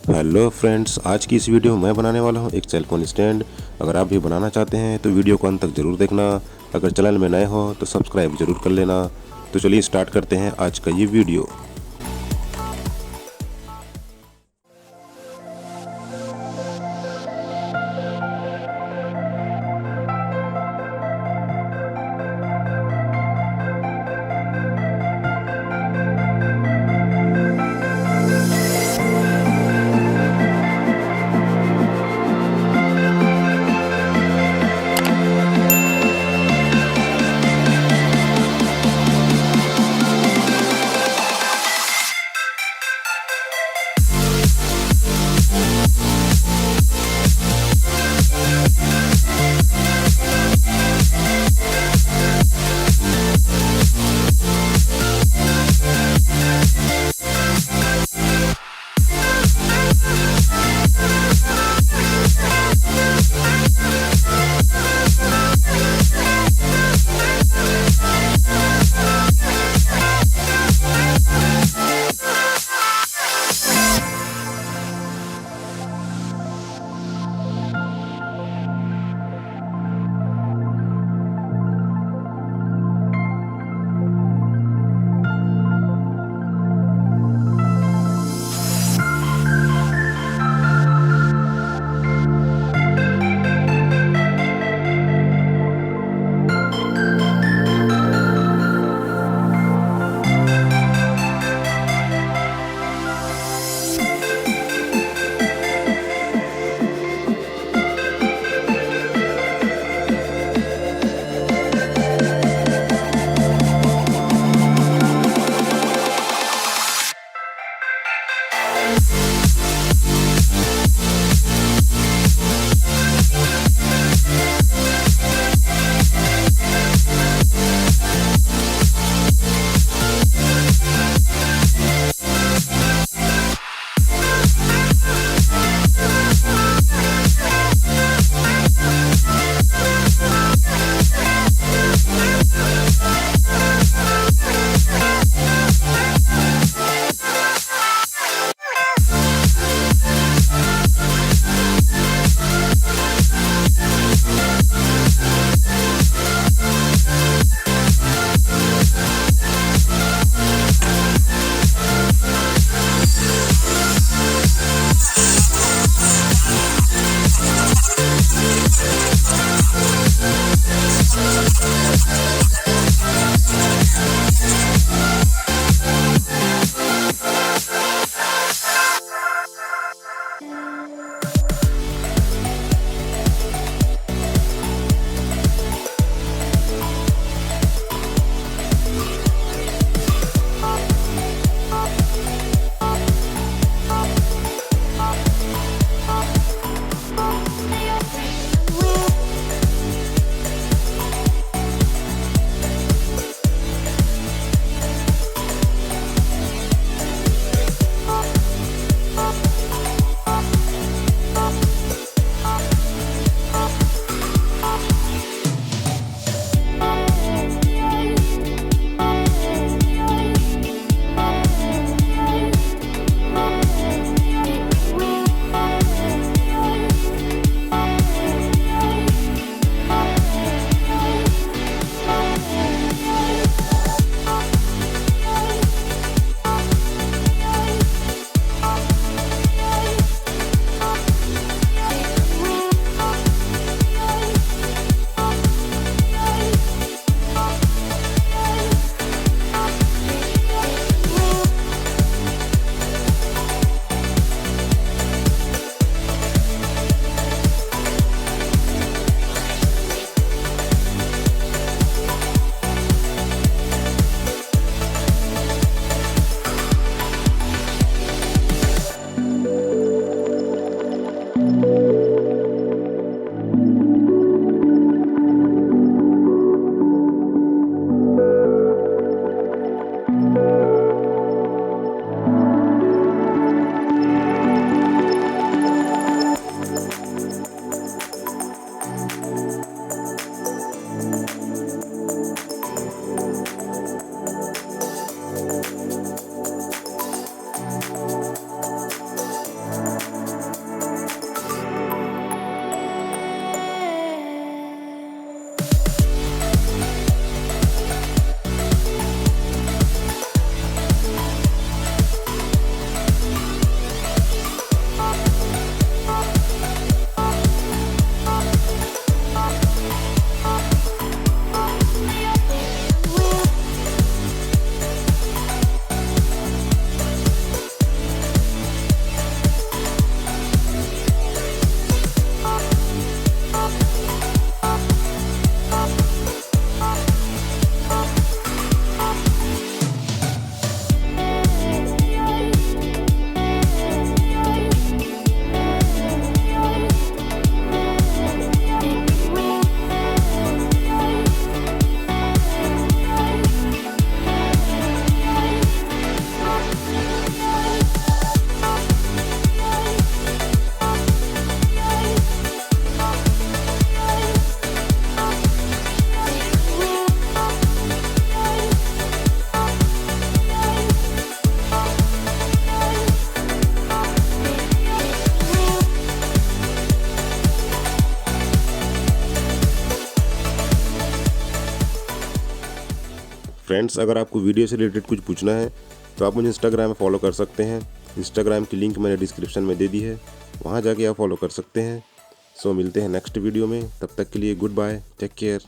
Hello friends, आज की इस वीडियो में मैं बनाने वाला हूं एक सेल फोन स्टैंड। अगर आप भी बनाना चाहते हैं तो वीडियो को अंत तक जरूर देखना। अगर चैनल में नए हो तो सब्सक्राइब जरूर कर लेना। तो चलिए स्टार्ट करते हैं आज का ये वीडियो। फ्रेंड्स, अगर आपको वीडियो से रिलेटेड कुछ पूछना है तो आप मुझे इंस्टाग्राम में फॉलो कर सकते हैं। इंस्टाग्राम की लिंक मैंने डिस्क्रिप्शन में दे दी है, वहाँ जाके आप फॉलो कर सकते हैं। सो मिलते हैं नेक्स्ट वीडियो में, तब तक के लिए गुड बाय, टेक केयर।